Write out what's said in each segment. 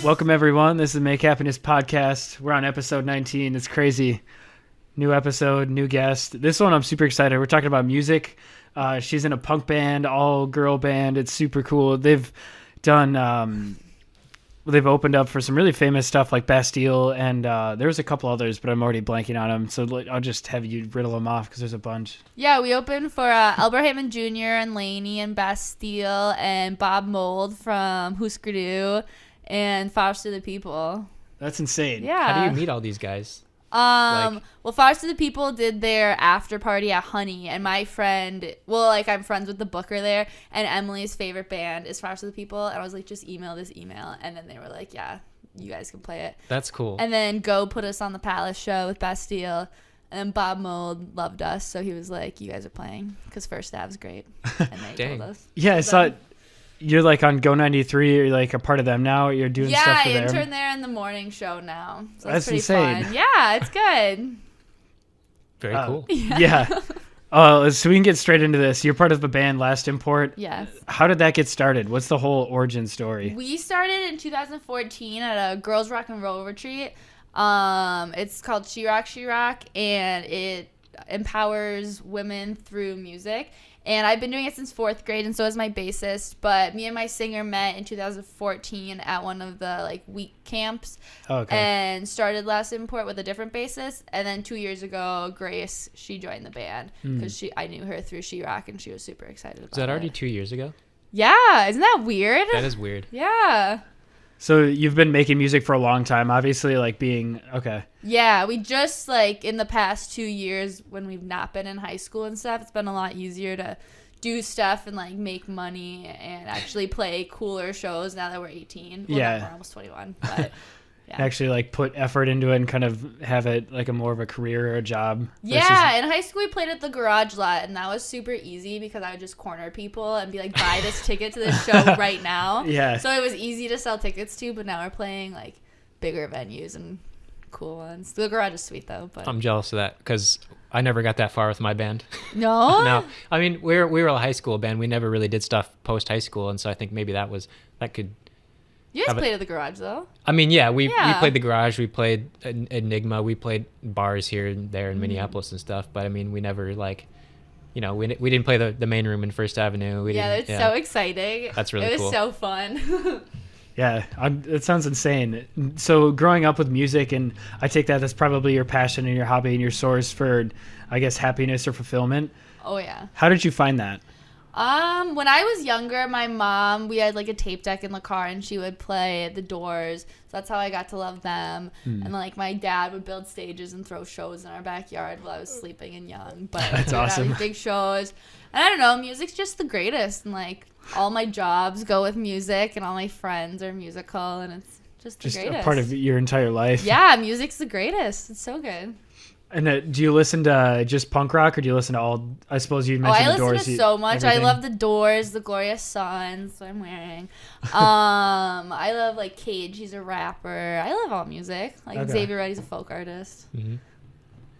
Welcome, everyone. This is the Make Happiness Podcast. We're on episode 19. It's crazy. New episode, new guest. This one, I'm super excited. We're talking about music. She's in a punk band, all-girl band. It's super cool. They've done... they've opened up for some really famous stuff like Bastille, and there's a couple others, but I'm already blanking on them. So I'll just have you riddle them off because there's a bunch. Yeah, we opened for Albert Hammond Jr. and Laney and Bastille and Bob Mould from Husker Du and Foster the People. That's insane. Yeah. How do you meet all these guys? Well, Foster the People did their after party at Honey, and my friend, I'm friends with the booker there, and Emily's favorite band is Foster the People, and I was like, just email this email, and then they were like, yeah, you guys can play it. That's cool. And then Go put us on the Palace show with Bastille, and then Bob Mould loved us, so he was like, you guys are playing, because First Stav's great, and they told us. Yeah, I saw it. You're like on Go 93, you're like a part of them now. You're doing stuff for them. Yeah, I intern there in the morning show now. So that's pretty insane. Fun. Yeah, it's good. Very cool. Yeah. So we can get straight into this. You're part of the band Last Import. Yes. How did that get started? What's the whole origin story? We started in 2014 at a girls rock and roll retreat. It's called She Rock, and it empowers women through music. And I've been doing it since 4th grade, and so is my bassist. But me and my singer met in 2014 at one of the week camps, and started Last Import with a different bassist. And then 2 years ago, Grace, she joined the band because I knew her through She Rock, and she was super excited about it. Was that already 2 years ago? Yeah, isn't that weird? That is weird. Yeah. So you've been making music for a long time, obviously, Yeah, we just, in the past 2 years when we've not been in high school and stuff, it's been a lot easier to do stuff and, make money and actually play cooler shows now that we're 18. Well, yeah. No, we're almost 21, but... Yeah. Actually, put effort into it and kind of have it a more of a career or a job. Yeah, in high school we played at the garage lot, and that was super easy because I would just corner people and be like, buy this ticket to this show right now. Yeah. So it was easy to sell tickets to, but now we're playing bigger venues and cool ones. The garage is sweet though. But I'm jealous of that because I never got that far with my band. No? No. I mean, we were a high school band. We never really did stuff post high school, and so I think maybe that could... You guys played at the garage, though. I mean, yeah, we played the garage. We played Enigma. We played bars here and there in Minneapolis and stuff. But, I mean, we never, we didn't play the main room in First Avenue. It's so exciting. That's really cool. It was so fun. Yeah, it sounds insane. So growing up with music, and I take that's probably your passion and your hobby and your source for, I guess, happiness or fulfillment. Oh, yeah. How did you find that? When I was younger, my mom, we had a tape deck in the car, and she would play The Doors. So that's how I got to love them. And my dad would build stages and throw shows in our backyard while I was sleeping and young. But that's awesome. These big shows. And I don't know, music's just the greatest. And all my jobs go with music, and all my friends are musical, and it's just the greatest. A part of your entire life. Yeah, music's the greatest. It's so good. And do you listen to just punk rock, or do you listen to all? I suppose you mentioned The Doors. I listen to so much. Everything. I love The Doors, The Glorious Sons. So I'm wearing. I love Cage. He's a rapper. I love all music. Xavier Reddy's a folk artist. Mm-hmm.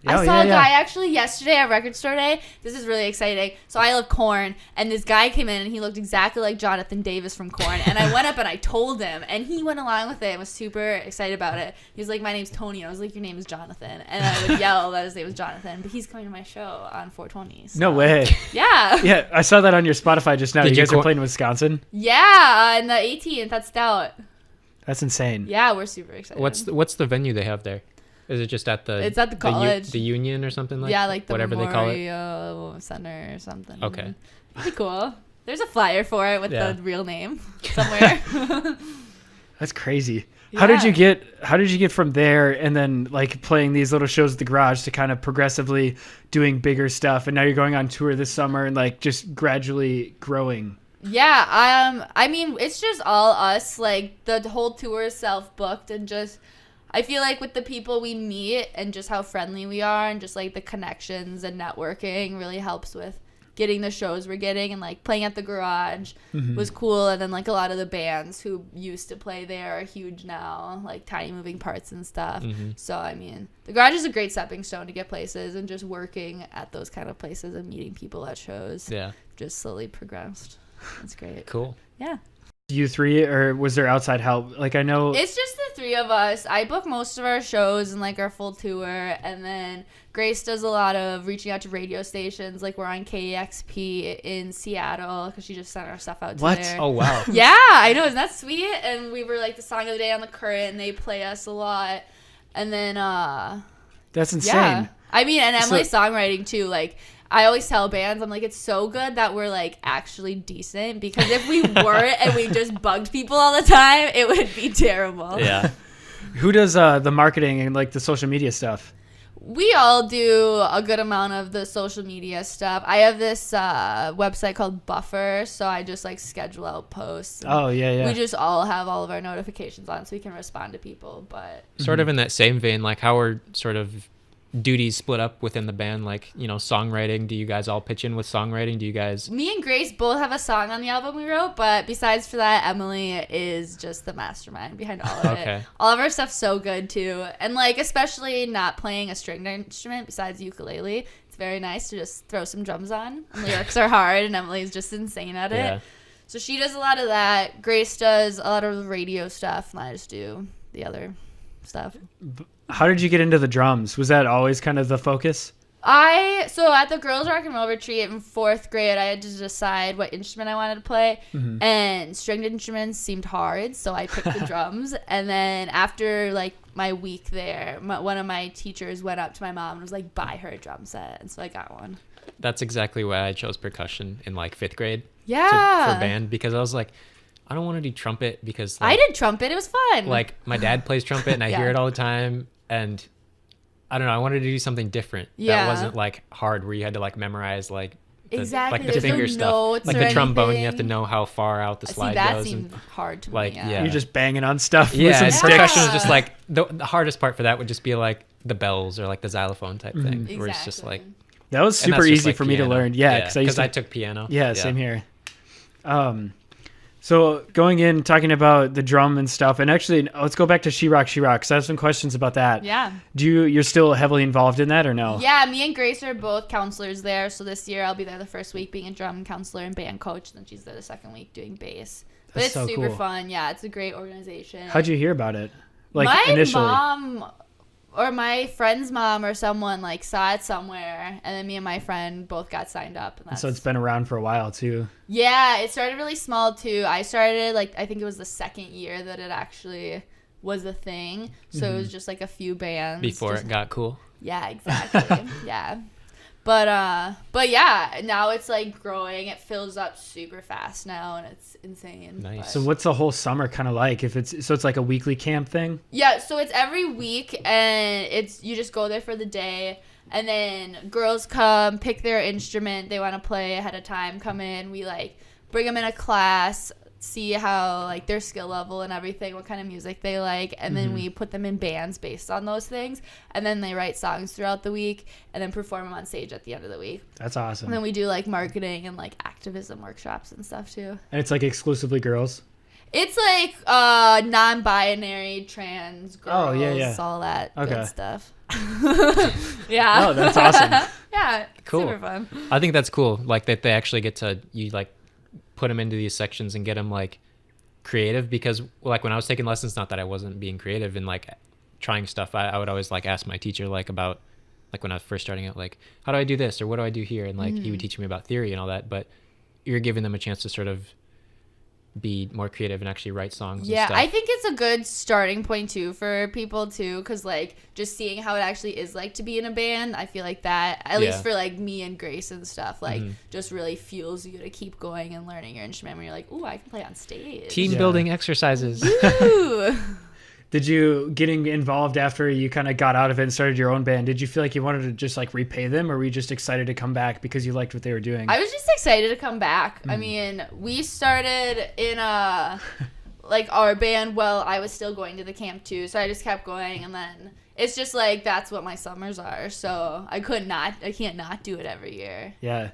I saw a guy actually yesterday at Record Store Day. This is really exciting. So I love Korn, and this guy came in, and he looked exactly like Jonathan Davis from Korn. And I went up and I told him, and he went along with it and was super excited about it. He was like, my name's Tony. And I was like, your name is Jonathan. And I would yell that his name was Jonathan. But he's coming to my show on 420. So. No way. Yeah. Yeah, I saw that on your Spotify just now. You guys are playing in Wisconsin? Yeah, on the 18th at Stout. That's insane. Yeah, we're super excited. What's the venue they have there? Is it just at It's at the college. The Union or something like? Yeah, the whatever Memorial they call it. Center or something. Okay. Pretty cool. There's a flyer for it with the real name somewhere. That's crazy. Yeah. How did you get from there and then playing these little shows at the garage to kind of progressively doing bigger stuff, and now you're going on tour this summer and just gradually growing? Yeah, I mean, it's just all us. The whole tour is self-booked, and just I feel with the people we meet and just how friendly we are, and just the connections and networking really helps with getting the shows we're getting. And playing at the garage was cool. And then a lot of the bands who used to play there are huge now, Tiny Moving Parts and stuff. So I mean, the garage is a great stepping stone to get places, and just working at those kind of places and meeting people at shows just slowly progressed. It's great. Cool. Yeah. you three, or was there outside help? Like, I know It's just the three of us. I book most of our shows and like our full tour, and then Grace does a lot of reaching out to radio stations. Like we're on KEXP in Seattle because she just sent our stuff out to What? there. Oh wow. Yeah, I know. Isn't that sweet? And we were like the song of the day on the Current, and they play us a lot. And then that's insane. yeah, I mean, and So- Emily's songwriting too. Like I always tell bands, I'm like, it's so good that we're like actually decent, because if we weren't and we just bugged people all the time, it would be terrible. Yeah. Who does the marketing and like the social media stuff? We all do a good amount of the social media stuff. I have this website called Buffer, so I just like schedule out posts. Oh yeah. We just all have all of our notifications on so we can respond to people. But Sort of in that same vein, like how are sort of duties split up within the band? Like, you know, songwriting, do you guys all pitch in with songwriting? Do you guys me and Grace both have a song on the album we wrote, but besides for that, Emily is just the mastermind behind all of Okay. it. All of our stuff's so good too. And like especially not playing a stringed instrument besides ukulele, it's very nice to just throw some drums on. And lyrics are hard and Emily's just insane at it. Yeah. So she does a lot of that. Grace does a lot of the radio stuff, and I just do the other stuff. How did you get into the drums? Was that always kind of the focus? So at the Girls Rock and Roll Retreat in 4th grade, I had to decide what instrument I wanted to play, and stringed instruments seemed hard, so I picked the drums. And then after like my week there, one of my teachers went up to my mom and was like, buy her a drum set, and so I got one. That's exactly why I chose percussion in like 5th grade Yeah. for band, because I was like, I don't want to do trumpet because I like, did trumpet. It was fun. like my dad plays trumpet and I Yeah. hear it all the time, and I don't know, I wanted to do something different Yeah. that wasn't like hard where you had to like memorize like the, Exactly. like the There's no finger stuff, notes like or the trombone. You have to anything. know how far out the See, slide that goes. seemed And, hard to like, me. yeah. You're just banging on stuff with yeah, some and sticks. percussion was just like the hardest part for that would just be like the bells or like the xylophone type thing, where it's just like That was and super that's just, easy like, for me to piano. learn. Yeah, because I took piano. Yeah, same here. So going in, talking about the drum and stuff, and actually, let's go back to She Rock, because I have some questions about that. Yeah. You're still heavily involved in that or no? Yeah, me and Grace are both counselors there. So this year I'll be there the first week being a drum counselor and band coach. And then she's there the second week doing bass. But That's it's so super cool. fun. Yeah, it's a great organization. How'd you hear about it? Like my initially? mom or my friend's mom or someone like saw it somewhere, and then me and my friend both got signed up. And that's, So it's been around for a while too. yeah, it started really small too. I started like I think it was the second year that it actually was a thing. So it was just like a few bands Before just- it got cool. Yeah, exactly. Yeah. But yeah, now it's like growing. It fills up super fast now, and it's insane. Nice. But- So what's the whole summer kind of like? It's like a weekly camp thing? yeah, so it's every week, and it's you just go there for the day, and then girls come pick their instrument they want to play ahead of time. Come in, we like bring them in a class, see how like their skill level and everything, what kind of music they like, and then we put them in bands based on those things, and then they write songs throughout the week and then perform them on stage at the end of the week. That's awesome. And then we do like marketing and like activism workshops and stuff too. And it's like exclusively girls? It's like non-binary, trans girls, Oh, yeah. all that Okay. good stuff. Yeah. Oh, that's awesome. Yeah. Cool. Super fun. I think that's cool. Like that they actually get to you like put them into these sections and get them like creative, because like when I was taking lessons, not that I wasn't being creative and like trying stuff, I would always like ask my teacher like about like when I was first starting out, like how do I do this or what do I do here, and like he would teach me about theory and all that, but you're giving them a chance to sort of be more creative and actually write songs Yeah, and stuff. I think it's a good starting point too for people too, because like just seeing how it actually is like to be in a band, I feel like that at Yeah. least for like me and Grace and stuff, like just really fuels you to keep going and learning your instrument when you're like, ooh, I can play on stage. team Yeah. building exercises. Ooh. Did you getting involved after you kind of got out of it and started your own band? Did you feel like you wanted to just like repay them, or were you just excited to come back because you liked what they were doing? I was just excited to come back. I mean, we started in like our band while I was still going to the camp too, so I just kept going, and then it's just like that's what my summers are. So I can't not do it every year. Yeah,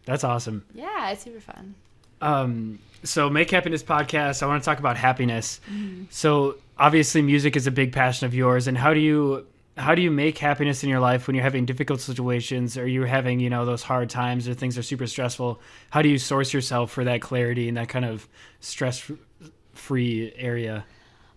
that's awesome. Yeah, it's super fun. So Make Happiness podcast, I want to talk about happiness. So obviously music is a big passion of yours, and how do you how do you make happiness in your life when you're having difficult situations, or you're having, those hard times, or things are super stressful? How do you source yourself for that clarity and that kind of stress-free area?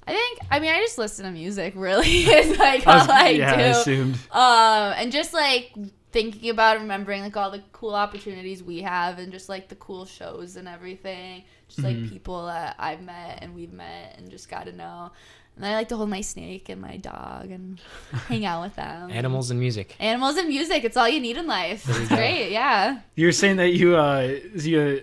I just listen to music, really. Is like all I do. I assumed. And just like thinking about remembering like all the cool opportunities we have, and just like the cool shows and everything. Just like people that I've met and we've met and just got to know. And I like to hold my snake and my dog and hang out with them. Animals and music. Animals and music. It's all you need in life. It's great. Yeah. You were saying that you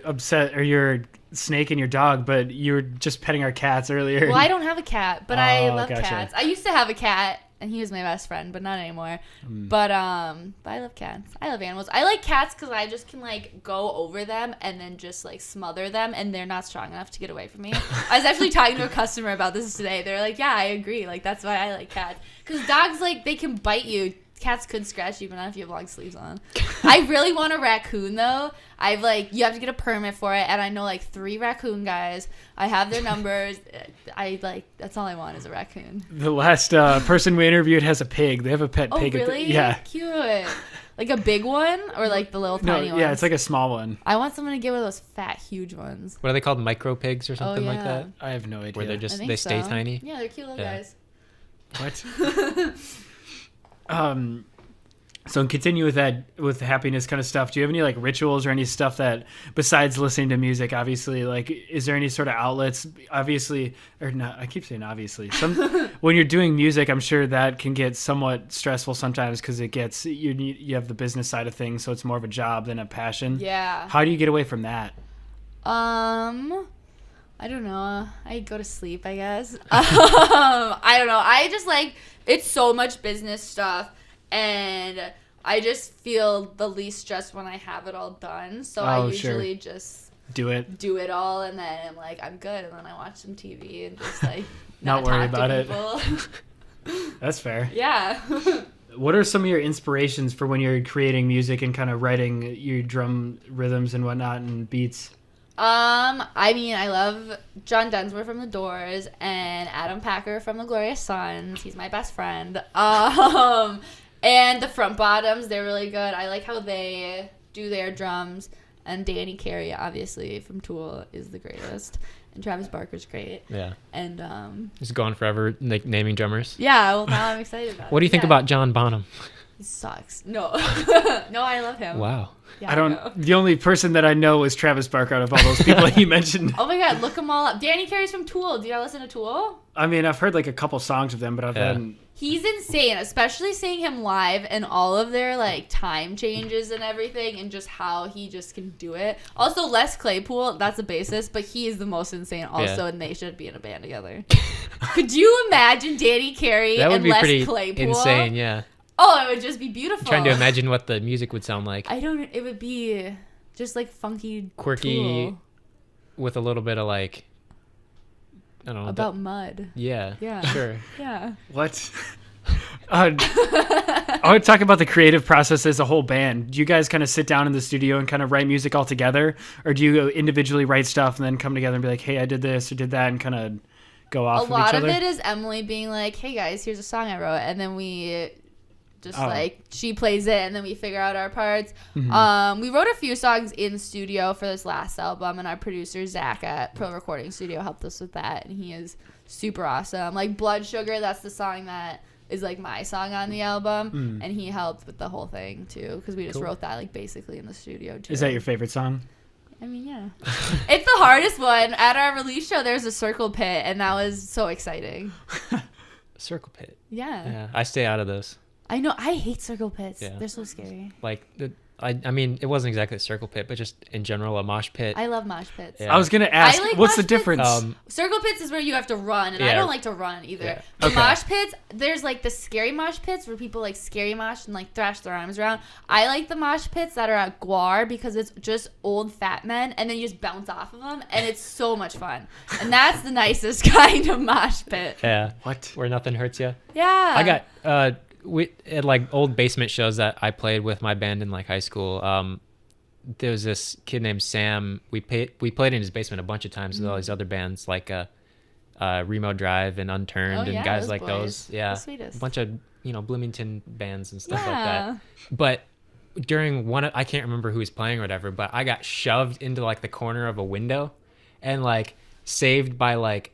upset or your snake and your dog, but you were just petting our cats earlier. Well, I don't have a cat, but I love gotcha. cats. I used to have a cat, and he was my best friend, but not anymore. But I love cats. I love animals. I like cats because I just can like go over them and then just like smother them, and they're not strong enough to get away from me. I was actually talking to a customer about this today. They're like, "Yeah, I agree. Like that's why I like cats, because dogs like they can bite you." Cats could scratch you, but not if you have long sleeves on. I really want a raccoon, though. You have to get a permit for it, and I know, 3 raccoon guys. I have their numbers. That's all I want is a raccoon. The last person we interviewed has a pig. They have a pet pig. Oh, really? Yeah. Cute. Like a big one, or like the little tiny ones? Yeah, it's like a small one. I want someone to get one of those fat, huge ones. What are they called? Micro pigs or something like that? I have no idea. Where I think they stay so. tiny? Yeah, they're cute little guys. What? So continue with that, with happiness kind of stuff. Do you have any rituals or any stuff that, besides listening to music, obviously, is there any sort of outlets, obviously, or not? I keep saying obviously. When you're doing music, I'm sure that can get somewhat stressful sometimes because you have the business side of things, so it's more of a job than a passion. Yeah. How do you get away from that? I don't know. I go to sleep, I guess. I don't know. I just it's so much business stuff, and I just feel the least stressed when I have it all done. So I usually just do it all, and then I'm good, and then I watch some TV and just not worry about it. That's fair. Yeah. What are some of your inspirations for when you're creating music and kind of writing your drum rhythms and whatnot and beats? I love John Densmore from The Doors and Adam Packer from The Glorious Sons. He's my best friend. And the Front Bottoms, they're really good. I like how they do their drums. And Danny Carey, obviously, from Tool, is the greatest. And Travis Barker's great. Yeah. And, he's gone forever, naming drummers. Yeah, well, now I'm excited about it. What do you think about John Bonham? He sucks. No. No, I love him. Wow. Yeah, the only person that I know is Travis Barker out of all those people you mentioned. Oh my God, look them all up. Danny Carey's from Tool. Do you not listen to Tool? I mean, I've heard a couple songs of them, but hadn't. He's insane, especially seeing him live and all of their time changes and everything, and just how he just can do it. Also, Les Claypool, that's a bassist, but he is the most insane also, and they should be in a band together. Could you imagine Danny Carey and Les Claypool? That would be pretty insane, yeah. Oh, it would just be beautiful. I'm trying to imagine what the music would sound like. It would be just funky, quirky, Tool. With a little bit of I don't know. About mud. Yeah. Yeah. Sure. Yeah. What? I want to talk about the creative process as a whole band. Do you guys kind of sit down in the studio and kind of write music all together? Or do you individually write stuff and then come together and be like, hey, I did this or did that, and kind of go off of each other? A lot of it is Emily being like, hey guys, here's a song I wrote. And then we just she plays it, and then we figure out our parts. Mm-hmm. We wrote a few songs in studio for this last album, and our producer Zach at Pro Recording Studio helped us with that, and he is super awesome. Blood Sugar, that's the song that is my song on the album, and he helped with the whole thing too, because we just wrote that basically in the studio too. Is that your favorite song? I mean, yeah. It's the hardest one. At our release show, there's a circle pit, and that was so exciting. Circle pit. Yeah. I stay out of those. I know. I hate circle pits. Yeah. They're so scary. I mean, it wasn't exactly a circle pit, but just in general, a mosh pit. I love mosh pits. Yeah. I was going to ask, what's the difference? Circle pits is where you have to run, and I don't like to run either. Yeah. The mosh pits, there's the scary mosh pits where people scary mosh and thrash their arms around. I like the mosh pits that are at Guar because it's just old fat men, and then you just bounce off of them, and it's so much fun. And that's the nicest kind of mosh pit. Yeah. What? Where nothing hurts you. Yeah. I got at old basement shows that I played with my band in high school. There was this kid named Sam. We played in his basement a bunch of times with all these other bands Remo Drive and Unturned and guys like those. Yeah, the sweetest. A bunch of Bloomington bands and stuff like Yeah. that. But during I can't remember who was playing or whatever, but I got shoved into like the corner of a window and like saved by like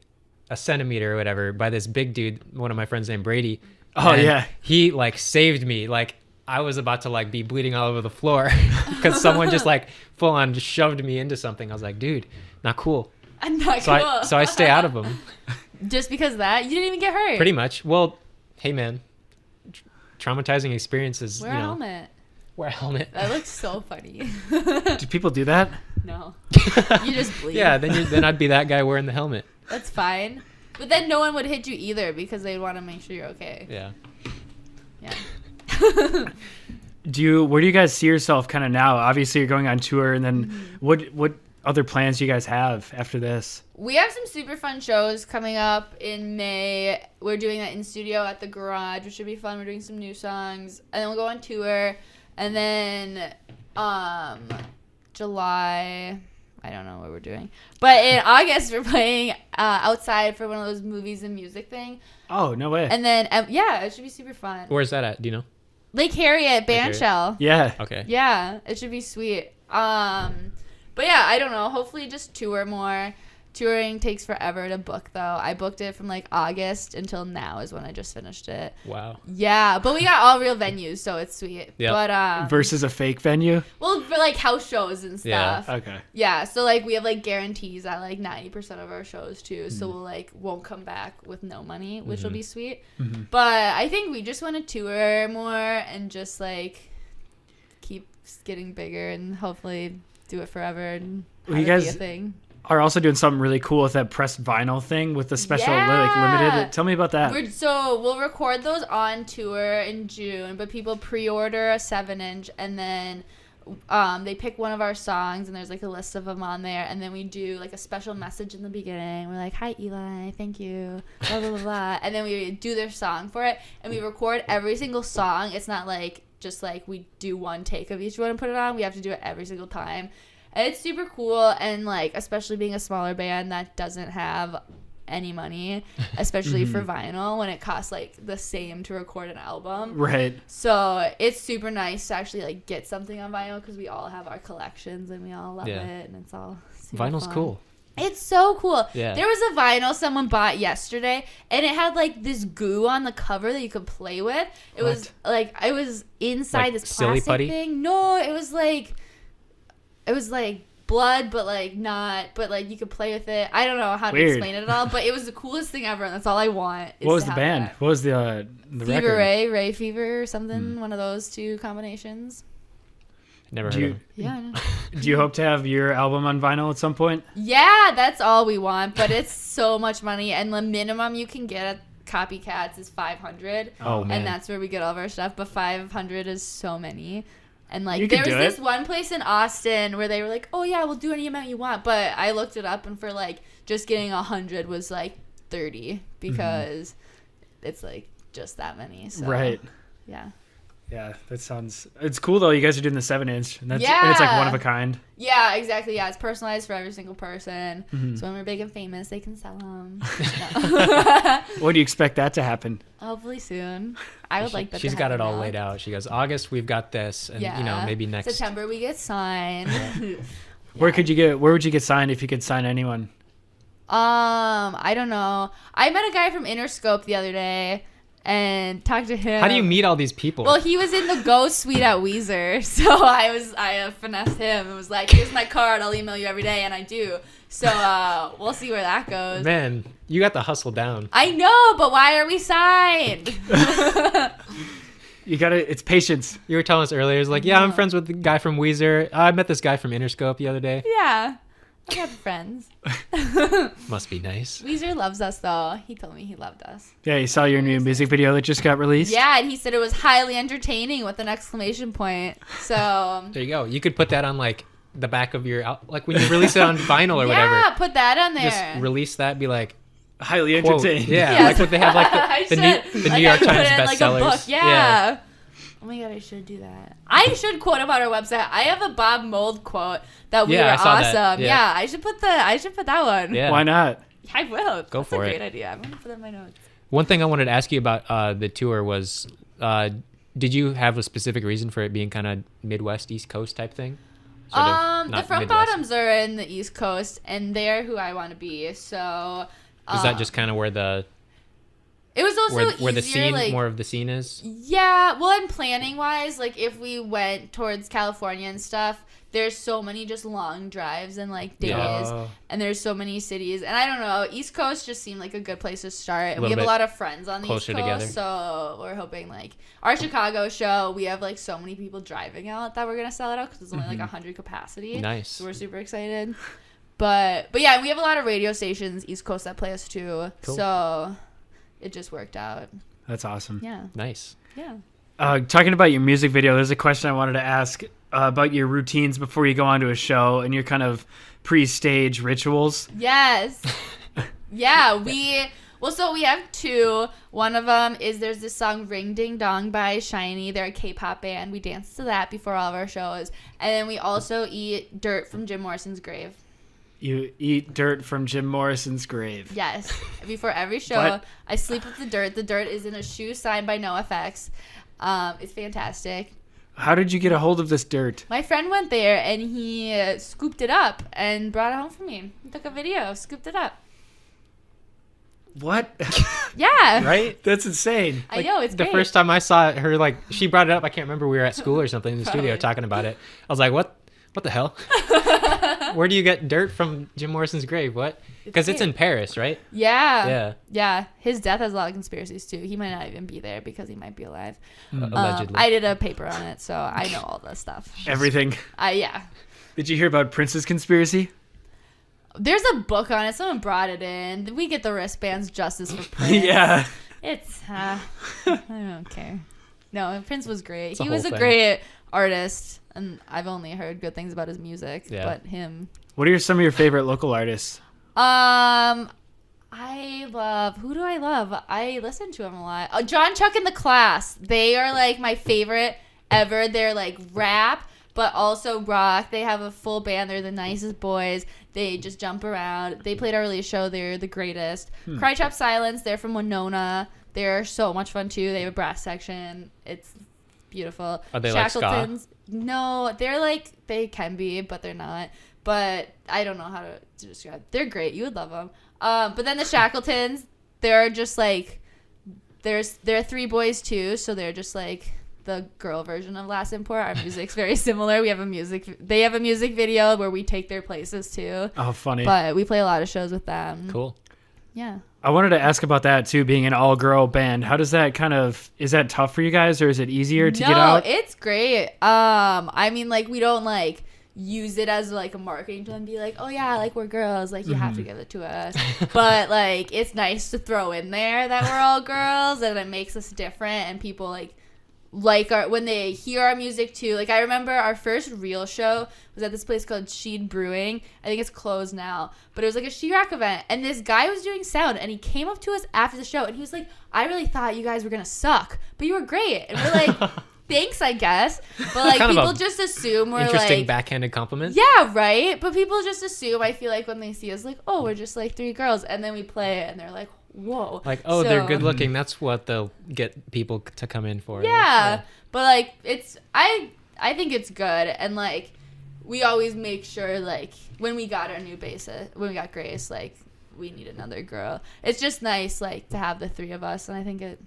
a centimeter or whatever by this big dude, one of my friends named Brady. Oh, And yeah. he like saved me. Like I was about to like be bleeding all over the floor because someone just like full on just shoved me into something. I was like, dude, not cool. I'm not So cool. I stay out of them. Just because of that, you didn't even get hurt. Pretty much. Well, hey man, traumatizing experiences. Wear a helmet. Wear a helmet. That looks so funny. Do people do that? No. You just bleed. Yeah, then I'd be that guy wearing the helmet. That's fine. But then no one would hit you either because they'd want to make sure you're okay. Yeah. Yeah. Where do you guys see yourself kind of now? Obviously, you're going on tour, and then what other plans do you guys have after this? We have some super fun shows coming up in May. We're doing that in studio at the garage, which should be fun. We're doing some new songs, and then we'll go on tour. And then July, I don't know what we're doing, but in August we're playing outside for one of those movies and music thing. Oh, no way. And then yeah, it should be super fun. Where's that at? Do you know? Lake Harriet, Harriet. Bandshell. Yeah. Okay. Yeah, it should be sweet. But yeah, I don't know. Hopefully just tour more. Touring takes forever to book, though. I booked it from like August until now is when I just finished it. Wow. Yeah, but we got all real venues, so it's sweet. Yep. But Versus a fake venue? well, for like house shows and Yeah. stuff. Okay. Yeah, so like we have like guarantees at like 90% of our shows too, so we'll like won't come back with no money, which will be sweet. But I think we just want to tour more and just like keep getting bigger and hopefully do it forever and Well, have you it be guys- a thing. Are also doing something really cool with that pressed vinyl thing with the special like Yeah. limited. Tell me about that. So we'll record those on tour in June, but people pre-order a 7-inch and then they pick one of our songs and there's like a list of them on there, and then we do like a special message in the beginning. We're like, "Hi Eli, thank you," blah blah blah, blah. And then we do their song for it, and we record every single song. It's not like just like we do one take of each one and put it on. We have to do it every single time. And it's super cool, and like especially being a smaller band that doesn't have any money, especially for vinyl when it costs like the same to record an album. Right. So it's super nice to actually like get something on vinyl because we all have our collections and we all love it, and it's all super Vinyl's fun. cool. It's so cool. Yeah. There was a vinyl someone bought yesterday, and it had like this goo on the cover that you could play with. It was like it was inside Like this silly plastic putty? thing. No, it was like blood, but like not, but like you could play with it. I don't know how to Weird. explain it at all, but it was the coolest thing ever, and that's all I want. Is What was to the have band? that. What was the Fever record? Ray Fever or something. One of those two combinations. Never Do heard you of him. Yeah. I know. do you hope to have your album on vinyl at some point? Yeah, that's all we want, but it's so much money, and the minimum you can get at Copycats is 500. Oh, man. And that's where we get all of our stuff, but 500 is so many. And You like could there was do this it. one place in Austin where they were like, "Oh yeah, we'll do any amount you want." But I looked it up, and for like just getting 100 was like 30 because it's like just that many. So Right. yeah. Yeah, that sounds. It's cool though. You guys are doing the 7-inch, and and it's like one of a kind. Yeah, exactly. Yeah, it's personalized for every single person. Mm-hmm. So when we're big and famous, they can sell them. When do you expect that to happen? Hopefully soon. I would like that. She's to got it happen all now. laid out. She goes, August, we've got this. And, maybe next. September we get signed. Where would you get signed if you could sign anyone? I don't know. I met a guy from Interscope the other day and talked to him. How do you meet all these people? Well, he was in the Go Suite at Weezer, so I finessed him and was like, "Here's my card. I'll email you every day," and I do. So we'll see where that goes. Man, you got the hustle down. I know, but why are we signed? You gotta. It's patience. You were telling us earlier, it's like, yeah, I'm friends with the guy from Weezer. I met this guy from Interscope the other day. Yeah, I have friends. Must be nice. Weezer loves us, though. He told me he loved us. Yeah, you saw your new music video that just got released. Yeah, and he said it was highly entertaining with an exclamation point. So There you go. You could put that on like the back of your, like when you release it on vinyl or yeah, whatever. put that on there. Just release that, be like, Highly quote. entertained. Yeah, Yes. like what they have, like I the should. New Like, York I put Times it in, like, a bestsellers. book. Yeah. Oh my god, I should do that. I should quote about our website. I have a Bob Mold quote that we Yeah, were I saw awesome. that. Yeah. I should put that one. Yeah. Why not? I will. Go That's for a it. great idea. I'm gonna put that in my notes. One thing I wanted to ask you about the tour was did you have a specific reason for it being kind of Midwest, East Coast type thing? Sort of, The not front Midwest. bottoms are in the East Coast, and they're who I want to be. So Is that just kind of where the it was also where the easier, scene, like, more of the scene is? Yeah, well, and planning wise, like if we went towards California and stuff, there's so many just long drives and like days, Yeah. and there's so many cities, and I don't know, East Coast just seemed like a good place to start, and we Little have a bit lot of friends on the East closer Coast, together. so we're hoping like our Chicago show, we have like so many people driving out that we're gonna sell it out because it's only like 100 capacity. Nice. So we're super excited. But yeah, we have a lot of radio stations East Coast that play us too. Cool. So it just worked out. That's awesome. Yeah. Nice. Yeah. Talking about your music video, there's a question I wanted to ask about your routines before you go onto a show and your kind of pre-stage rituals. Yes. Yeah, so we have two. One of them is there's this song Ring Ding Dong by Shiny. They're a K-pop band. We dance to that before all of our shows. And then we also eat dirt from Jim Morrison's grave. You eat dirt from Jim Morrison's grave. Yes. Before every show, What? I sleep with the dirt. The dirt is in a shoe signed by NoFX. It's fantastic. How did you get a hold of this dirt? My friend went there and he scooped it up and brought it home for me. He took a video, scooped it up. What? Yeah. Right? That's insane. I know, it's The great. first time I saw her, like, she brought it up. I can't remember. We were at school or something in the studio Probably. talking about it. I was like, what the hell? Where do you get dirt from Jim Morrison's grave? What? Because it's great. in Paris, right? Yeah. Yeah. Yeah. His death has a lot of conspiracies too. He might not even be there because he might be alive. Allegedly. I did a paper on it, so I know all this stuff. Everything. Yeah. Did you hear about Prince's conspiracy? There's a book on it. Someone brought it in. We get the wristbands justice for Prince. Yeah. It's I don't care. No, Prince was great. It's a He was whole a thing. great artist, and I've only heard good things about his music. Yeah. But him. What are some of your favorite local artists? I love, who do I love? I listen to him a lot. Oh, John, Chuck, and the Class. They are like my favorite ever. They're like rap, but also rock. They have a full band. They're the nicest boys. They just jump around. They played our release show. They're the greatest. Cry Chop Silence. They're from Winona. They're so much fun too. They have a brass section. It's beautiful. Are they like ska? Shackletons. No, they're like, they can be, but they're not. But I don't know how to describe. They're great. You would love them. But then the Shackletons, they're just like, they're three boys too, so they're just like the girl version of Last Import. Our music's very similar. They have a music video where we take their places too. Oh, funny. But we play a lot of shows with them. Cool. Yeah. I wanted to ask about that too, being an all-girl band. How does that is that tough for you guys, or is it easier to get out? No, it's great. I mean, like, we don't like use it as like a marketing tool and be like, oh yeah, like we're girls, like you have to give it to us. But like, it's nice to throw in there that we're all girls, and it makes us different, and people like our, when they hear our music too. Like, I remember our first real show was at this place called Sheed Brewing. I think it's closed now, but it was like a sheetrock event, and this guy was doing sound, and he came up to us after the show and he was like, I really thought you guys were gonna suck, but you were great. And we're like, thanks, I guess. But like, Kind of people a just assume we're Interesting like, backhanded compliment. yeah, right. But people just assume, I feel like, when they see us, like, oh, we're just like three girls, and then we play it and they're like, whoa, Like, oh, they're So- good looking. That's what they'll get people to come in for. Yeah, but like, it's I think it's good, and like, we always make sure, like, when we got our new bassist, when we got Grace, like, we need another girl. It's just nice, like, to have the three of us, and I think it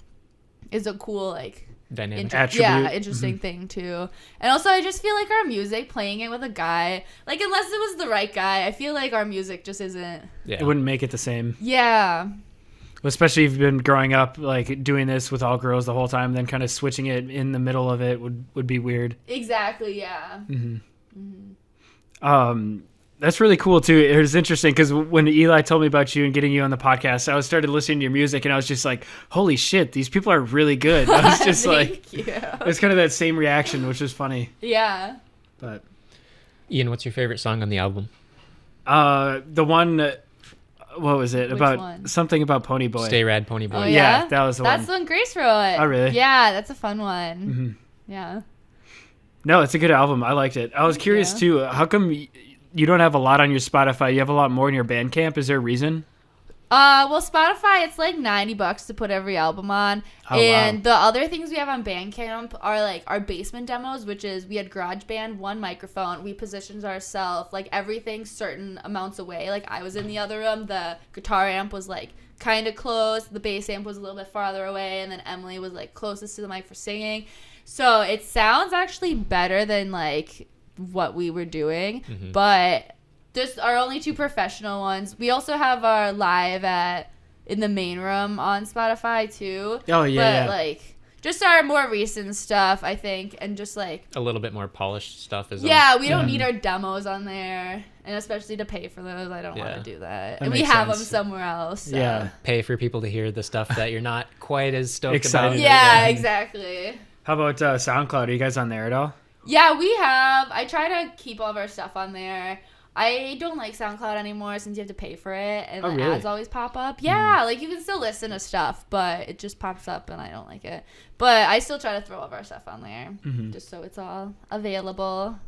is a cool, like, Dynamic. Attribute. interesting thing too. And also, I just feel like our music, playing it with a guy, like, unless it was the right guy, I feel like our music just isn't. Yeah. It wouldn't make it the same. Yeah. Especially if you've been growing up like doing this with all girls the whole time, then kind of switching it in the middle of it would be weird. Exactly. Yeah. That's really cool too. It was interesting because when Eli told me about you and getting you on the podcast, I started listening to your music and I was just like, holy shit, these people are really good. I was just like, Thank you. it was kind of that same reaction, which was funny. Yeah. But Ian, what's your favorite song on the album? the one, what was it? Which about one? something about Pony Boy. Stay Rad Pony Boy. Oh, Yeah, yeah? that was the That's one. the one Grace wrote. Oh, really? Yeah, that's a fun one. Yeah. No, it's a good album. I liked it. I was curious too. How come you don't have a lot on your Spotify? You have a lot more in your Bandcamp. Is there a reason? Well, Spotify, it's like $90 to put every album on. Oh, and wow. the other things we have on Bandcamp are like our basement demos, which is we had GarageBand, one microphone. We positioned ourselves, like everything certain amounts away. Like I was in the other room. The guitar amp was like kind of close. The bass amp was a little bit farther away. And then Emily was like closest to the mic for singing. So it sounds actually better than like what we were doing. Mm-hmm. But there's our only 2 professional ones. We also have our live in the main room on Spotify too. Oh, yeah, But like just our more recent stuff, I think, and just like A little bit more polished stuff is we don't need our demos on there, and especially to pay for those, I don't want Yeah. to do that. That And we makes have sense. them somewhere else. So. Yeah. pay for people to hear the stuff that you're not quite as stoked Excited. about. Yeah, exactly. How about SoundCloud? Are you guys on there at all? Yeah, we have. I try to keep all of our stuff on there. I don't like SoundCloud anymore since you have to pay for it, and Oh, the really? ads always pop up. Yeah, like you can still listen to stuff, but it just pops up, and I don't like it. But I still try to throw all of our stuff on there, just so it's all available.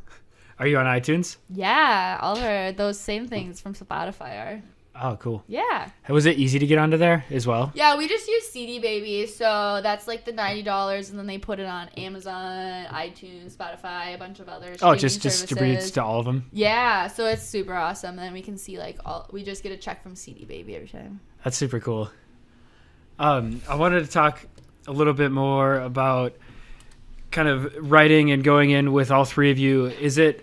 Are you on iTunes? Yeah, all of those same things from Spotify are. Oh, cool. Yeah. Was it easy to get onto there as well? Yeah, we just use CD Baby, so that's like the $90, and then they put it on Amazon, iTunes, Spotify, a bunch of other Oh, it streaming just distributes services. to all of them? Yeah, so it's super awesome. And then we can see like we just get a check from CD Baby every time. That's super cool. I wanted to talk a little bit more about kind of writing and going in with all 3 of you. Is it,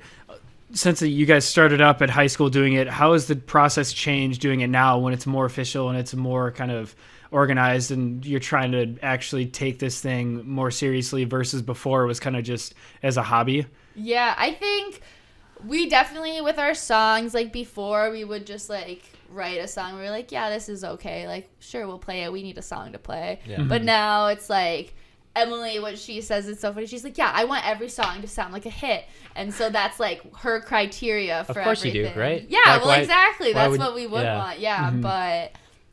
since you guys started up at high school doing it, how has the process changed doing it now when it's more official and it's more kind of organized and you're trying to actually take this thing more seriously versus before it was kind of just as a hobby? Yeah, I think we definitely, with our songs, like before we would just like write a song. We were like, yeah, this is okay. Like, sure, we'll play it. We need a song to play. Yeah. But now it's like, Emily, what she says, it's so funny. She's like, yeah, I want every song to sound like a hit. And so that's like her criteria for everything. Of course you do, right? Yeah, Like, well, why- exactly. why That's would- what we would yeah. want. Yeah,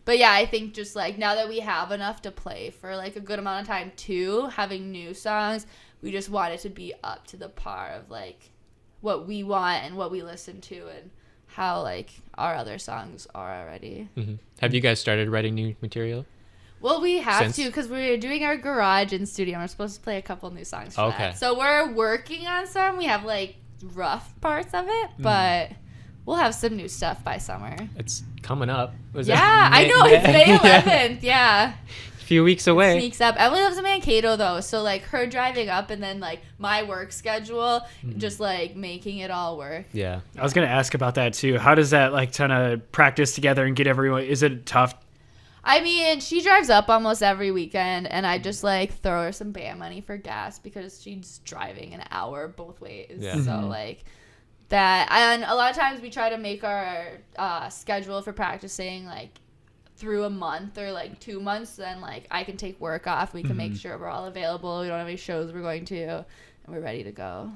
but yeah, I think just like now that we have enough to play for like a good amount of time too, having new songs, we just want it to be up to the par of like what we want and what we listen to and how like our other songs are already. Mhm. Have you guys started writing new material? Well, we have Since- to because we're doing our garage and studio. And we're supposed to play a couple new songs for Okay. that. So we're working on some. We have like rough parts of it, but we'll have some new stuff by summer. It's coming up. Was Yeah, it I know. It's May Yeah. 11th. Yeah. A few weeks away. Sneaks up. Emily lives in Mankato though, so like her driving up and then like my work schedule, just like making it all work. Yeah. I was going to ask about that too. How does that like kind of practice together and get everyone? Is it tough? I mean, she drives up almost every weekend, and I just like throw her some band money for gas because she's driving an hour both ways. Yeah. So like that, and a lot of times we try to make our schedule for practicing like through a month or like 2 months. Then like I can take work off. We can make sure we're all available. We don't have any shows we're going to, and we're ready to go.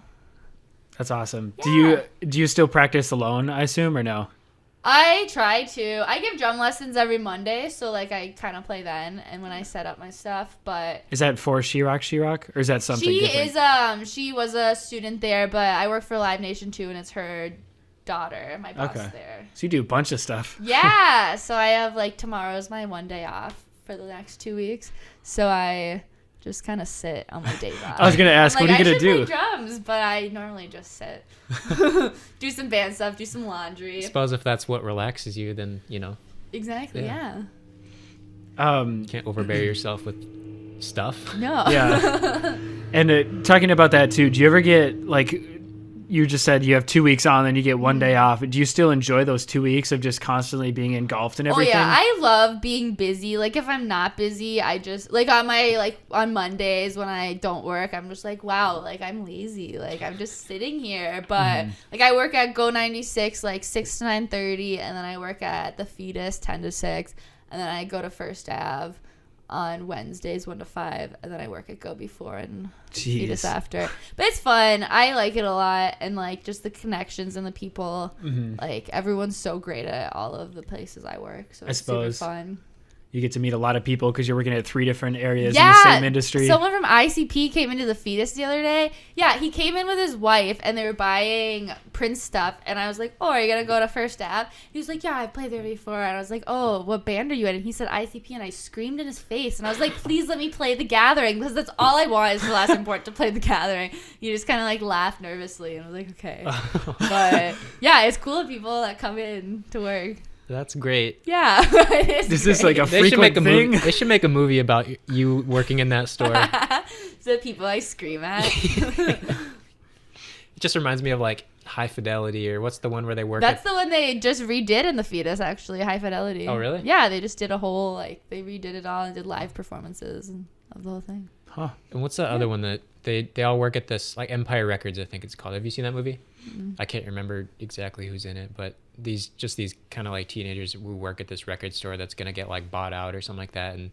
That's awesome. Yeah. Do you still practice alone, I assume, or no? I try to. I give drum lessons every Monday, so like I kind of play then, and when I set up my stuff. But Is that for She Rock, or is that something she different? is she was a student there, but I work for Live Nation too, and it's her daughter, my boss Okay. there. So you do a bunch of stuff. Yeah, so I have like tomorrow's my one day off for the next 2 weeks, so I just kind of sit on my days off. I was gonna ask, I'm what are you like, gonna I do? should play drums, but I normally just sit, do some band stuff, do some laundry. I suppose if that's what relaxes you, then, you know, Exactly. Yeah. Yeah. you can't overbear yourself with stuff. No. Yeah. And talking about that too, do you ever get like, you just said you have 2 weeks on, then you get one day off. Do you still enjoy those 2 weeks of just constantly being engulfed in Oh everything? yeah, I love being busy. Like if I'm not busy, I just like on Mondays when I don't work, I'm just like, wow, like I'm lazy. Like I'm just sitting here. But like I work at Go 96 like 6 to 9:30, and then I work at the Fetus 10 to 6, and then I go to First Ave on Wednesdays 1 to 5, and then I work at Go before and Fetus Jeez. after. But it's fun. I like it a lot, and like just the connections and the people. Like everyone's so great at all of the places I work, so I it's super suppose. fun. you get to meet a lot of people because you're working at 3 different areas in the same industry. Someone from ICP came into the fetus the other day. Yeah, he came in with his wife and they were buying Prince stuff. And I was like, oh, are you going to go to First Ave? He was like, yeah, I've played there before. And I was like, oh, what band are you in? And he said ICP. And I screamed in his face. And I was like, please let me play The Gathering, because that's all I want is for Last Import to play The Gathering. He just kind of like laughed nervously. And I was like, okay. But yeah, it's cool of people that come in to work. That's great. Yeah. Is this like a frequent thing? They should make a movie about you working in that store. The people I scream at. It just reminds me of like High Fidelity, or what's the one where they work That's the one they just redid in the fetus, actually. High Fidelity. Oh, really? Yeah, they just did a whole, like, they redid it all and did live performances of the whole thing. Huh. And what's the other one that they all work at this, like Empire Records, I think it's called. Have you seen that movie? Mm-hmm. I can't remember exactly who's in it, but these kind of like teenagers who work at this record store that's gonna get like bought out or something like that, and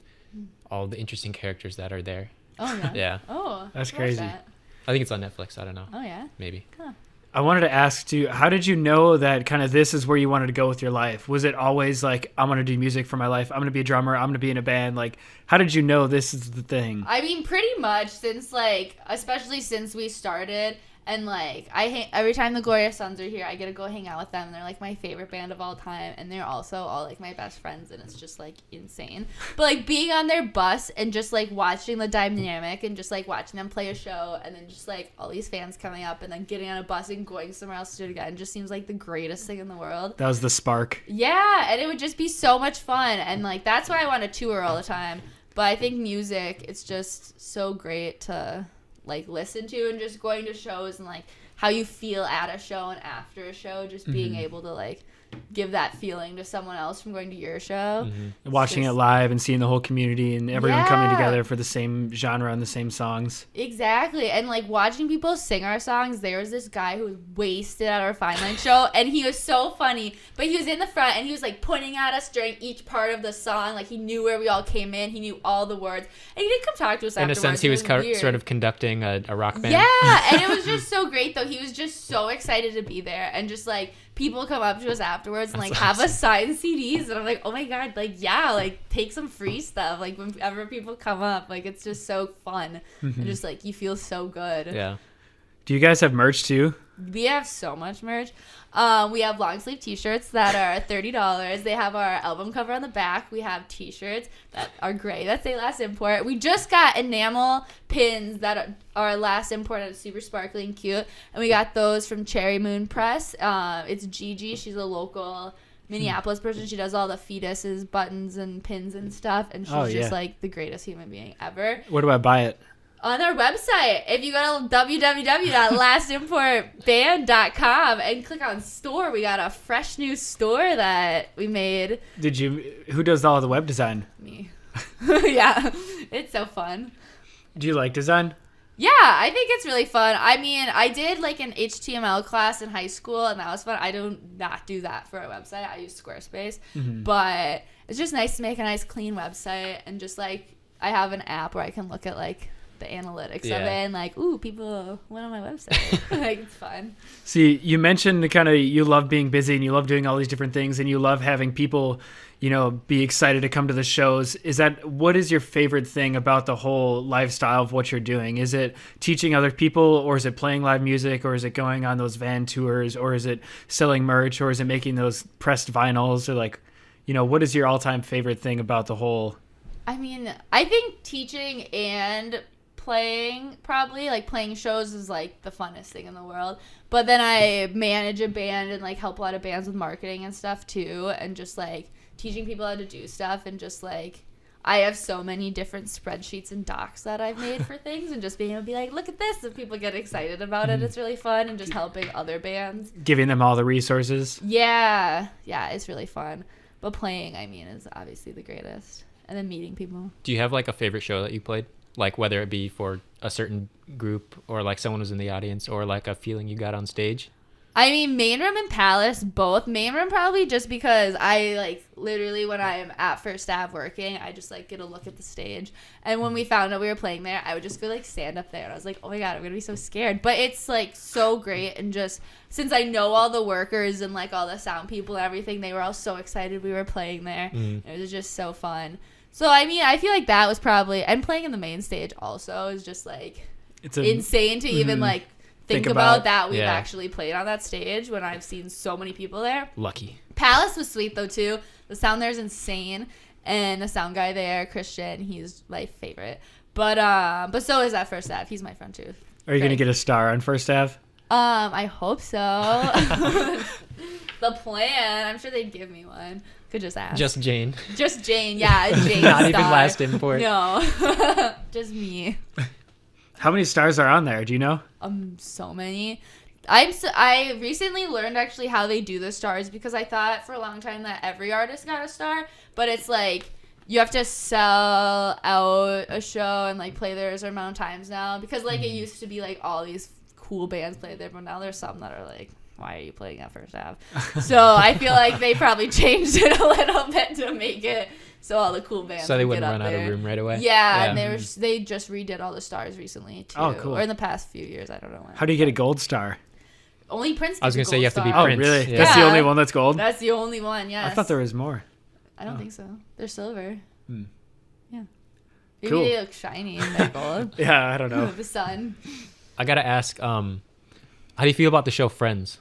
all the interesting characters that are there. Oh, yeah? Yeah. Oh, That's watch crazy. that. I think it's on Netflix. I don't know. Oh, yeah? Maybe. Huh. I wanted to ask too, how did you know that kind of this is where you wanted to go with your life? Was it always like, I'm going to do music for my life, I'm going to be a drummer, I'm going to be in a band? Like, how did you know this is the thing? I mean, pretty much since, like, especially since we started. And, like, every time the Glorious Sons are here, I get to go hang out with them. And they're, like, my favorite band of all time. And they're also all, like, my best friends. And it's just, like, insane. But, like, being on their bus and just, like, watching the dynamic and just, like, watching them play a show. And then just, like, all these fans coming up and then getting on a bus and going somewhere else to do it again just seems like the greatest thing in the world. That was the spark. Yeah, and it would just be so much fun. And, like, that's why I want to tour all the time. But I think music, it's just so great to, like, listen to, and just going to shows and, like, how you feel at a show and after a show, just being able to, like, give that feeling to someone else from going to your show. Watching it live and seeing the whole community and everyone coming together for the same genre and the same songs. Exactly. And, like, watching people sing our songs, there was this guy who was wasted at our Fine Line show, and he was so funny, but he was in the front, and he was, like, pointing at us during each part of the song. Like, he knew where we all came in. He knew all the words. And he did come talk to us afterwards. In a sense, he was weird. sort of conducting a rock band. Yeah, and it was just so great, though. He was just so excited to be there, and just, like, people come up to us afterwards and, like, have us sign CDs, and I'm like, oh my god, like, yeah, like, take some free stuff, like, whenever people come up, like, it's just so fun, and just, like, you feel so good. Yeah. Do you guys have merch too? We have so much merch. We have long sleeve t-shirts that are $30. They have our album cover on the back. We have t-shirts that are gray that say Last Import. We just got enamel pins that are Last Import and super sparkly and cute. And we got those from Cherry Moon Press. It's Gigi. She's a local Minneapolis person. She does all the fetuses, buttons, and pins and stuff. And she's just like the greatest human being ever. Where do I buy it? On our website, if you go to www.lastimportband.com and click on store, we got a fresh new store that we made. Who does all the web design? Me. Yeah, it's so fun. Do you like design? Yeah, I think it's really fun. I mean, I did like an HTML class in high school, and that was fun. I do not do that for a website. I use Squarespace, but it's just nice to make a nice, clean website, and just like I have an app where I can look at like the analytics of it and like, ooh, people went on my website. Like, it's fun. See, you mentioned kind of you love being busy and you love doing all these different things and you love having people, you know, be excited to come to the shows. What is your favorite thing about the whole lifestyle of what you're doing? Is it teaching other people, or is it playing live music, or is it going on those van tours, or is it selling merch, or is it making those pressed vinyls, or like, you know, what is your all-time favorite thing about the whole? I mean, I think teaching and playing, probably like playing shows is like the funnest thing in the world, but then I manage a band and like help a lot of bands with marketing and stuff too, and just like teaching people how to do stuff, and just like I have so many different spreadsheets and docs that I've made for things, and just being able to be like, look at this, and people get excited about it. It's really fun, and just helping other bands, Giving them all the resources. yeah, it's really fun. But playing, I mean, is obviously the greatest, and then meeting people. Do you have like a favorite show that you played? Like whether it be for a certain group, or like someone was in the audience, or like a feeling you got on stage? I mean, main room and palace, both. Main room probably just because I, like, literally when I am at First Ave working, I just, like, get a look at the stage. And when we found out we were playing there, I would just go, like, stand up there. And I was like, oh, my God, I'm going to be so scared. But it's, like, so great. And just since I know all the workers and, like, all the sound people and everything, they were all so excited we were playing there. It was just so fun. So, I mean, I feel like that was probably, and playing in the main stage also is just, like, it's insane to even, like, think about that we've actually played on that stage when I've seen so many people there. Lucky. Palace was sweet, though, too. The sound there is insane. And the sound guy there, Christian, he's my favorite. But so is that First Ave. He's my friend, too. Are you going to get a star on First Ave? I hope so. The plan. I'm sure they'd give me one. Could just ask. Just Jane. Just Jane, yeah. Jane Not star. even last import. No. Just me. How many stars are on there? Do you know? So many. I recently learned actually how they do the stars because I thought for a long time that every artist got a star, but it's like you have to sell out a show and like play there a certain amount of times now because like it used to be like all these cool bands played there, but now there's some that are like, why are you playing at First Ave? So I feel like they probably changed it a little bit to make it so all the cool bands so they would wouldn't run out of room right away. Yeah, and they just redid all the stars recently too. Oh, cool. Or in the past few years, I don't know when. How do you get a gold star? Only Prince. I was gets gonna say you have to be star. Prince. Oh, really? Yeah. That's the only one that's gold? That's the only one. Yes. I thought there was more. I don't think so. They're silver. Hmm. Yeah. Maybe Cool. they look shiny and they're gold. Yeah, I don't know. The sun. I gotta ask, how do you feel about the show Friends?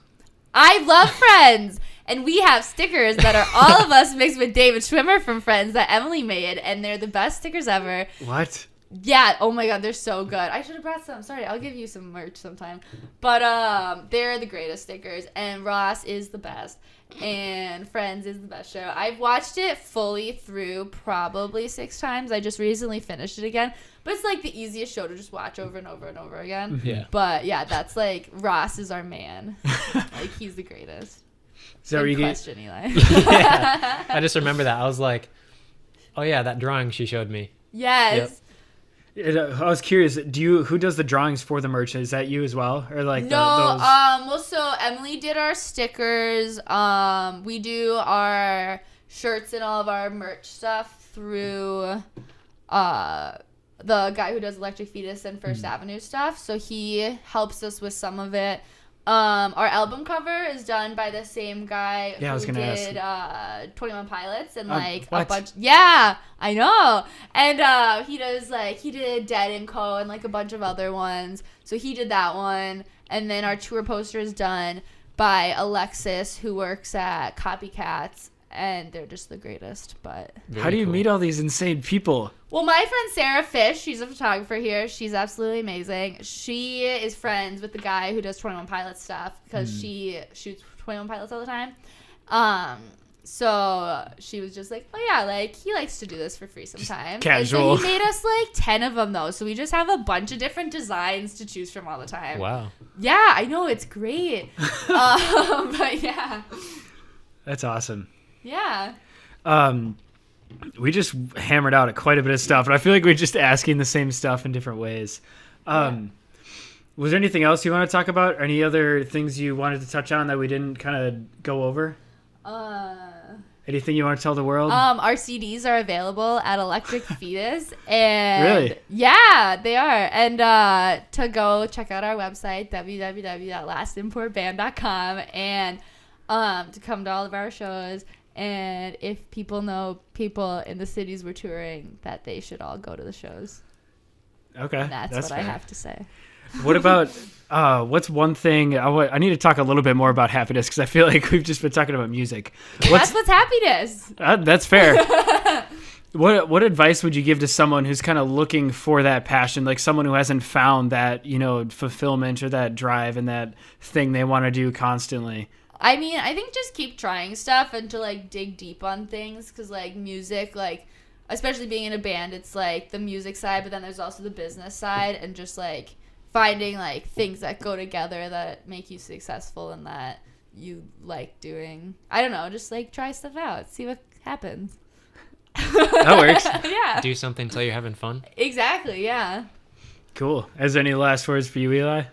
I love Friends, and we have stickers that are all of us mixed with David Schwimmer from Friends that Emily made, and they're the best stickers ever. What? Yeah, oh my God, they're so good. I should have brought some. Sorry, I'll give you some merch sometime. But they're the greatest stickers, and Ross is the best, and Friends is the best show. I've watched it fully through probably 6 times. I just recently finished it again, but it's like the easiest show to just watch over and over and over again. Yeah. But yeah, that's like Ross is our man. Like he's the greatest. So Good question, Eli. Yeah. I just remember that. I was like, oh yeah, that drawing she showed me. Yes. I was curious. Who does the drawings for the merch? Is that you as well, or like No, those? well, so Emily did our stickers. We do our shirts and all of our merch stuff through the guy who does Electric Fetus and First Avenue stuff. So he helps us with some of it. Our album cover is done by the same guy who did 21 Pilots and like a bunch. Yeah, I know. And he did Dead and Co. and like a bunch of other ones. So he did that one. And then our tour poster is done by Alexis, who works at Copycats. And they're just the greatest. But how do you meet all these insane people? Well, my friend Sarah Fish, she's a photographer here. She's absolutely amazing. She is friends with the guy who does 21 Pilots stuff because she shoots 21 Pilots all the time. So she was just like, oh yeah, like he likes to do this for free sometimes. Casual. And so he made us like 10 of them though. So we just have a bunch of different designs to choose from all the time. Wow. Yeah, I know, it's great. But yeah. That's awesome. Yeah. We just hammered out quite a bit of stuff, and I feel like we're just asking the same stuff in different ways. Was there anything else you want to talk about? Or any other things you wanted to touch on that we didn't kind of go over? Anything you want to tell the world? Our CDs are available at Electric Fetus, and Really? Yeah, they are. And to go check out our website www.lastimportband.com and to come to all of our shows. And if people know people in the cities we're touring, that they should all go to the shows. Okay, And that's what fair. I have to say. What about what's one thing I need to talk a little bit more about happiness because I feel like we've just been talking about music. That's what's happiness. That's fair. What advice would you give to someone who's kind of looking for that passion, like someone who hasn't found that, fulfillment or that drive and that thing they want to do constantly? I mean, I think just keep trying stuff and to, like, dig deep on things because, like, music, like, especially being in a band, it's, like, the music side, but then there's also the business side and just, like, finding, like, things that go together that make you successful and that you like doing. I don't know, just, like, try stuff out. See what happens. That works. Yeah. Do something until you're having fun. Exactly, yeah. Cool. Is there any last words for you, Eli?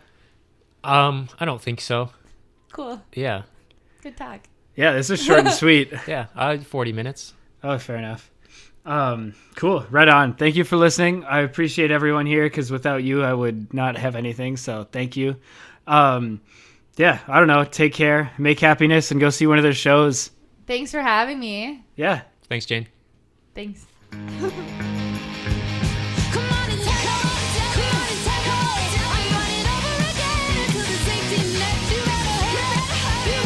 I don't think so. Cool. Yeah. Good talk. Yeah, this is short and sweet. Yeah. 40 minutes. Oh, fair enough. Cool. Right on. Thank you for listening. I appreciate everyone here because without you, I would not have anything. So thank you. Yeah, I don't know. Take care, make happiness, and go see one of their shows. Thanks for having me. Yeah. Thanks, Jane. Thanks. Come on and take hold. I'm running over again to the safety net. You better hurry.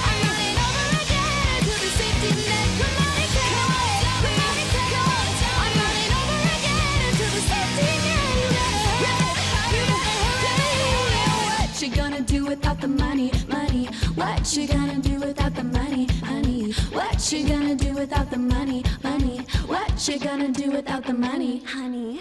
I'm running over again to the safety net. Come on and take hold. I'm running over again to the safety net. You better hurry. What you gonna do without the money? What you gonna do without the money? What you gonna do without the money? What you gonna do without the money, honey?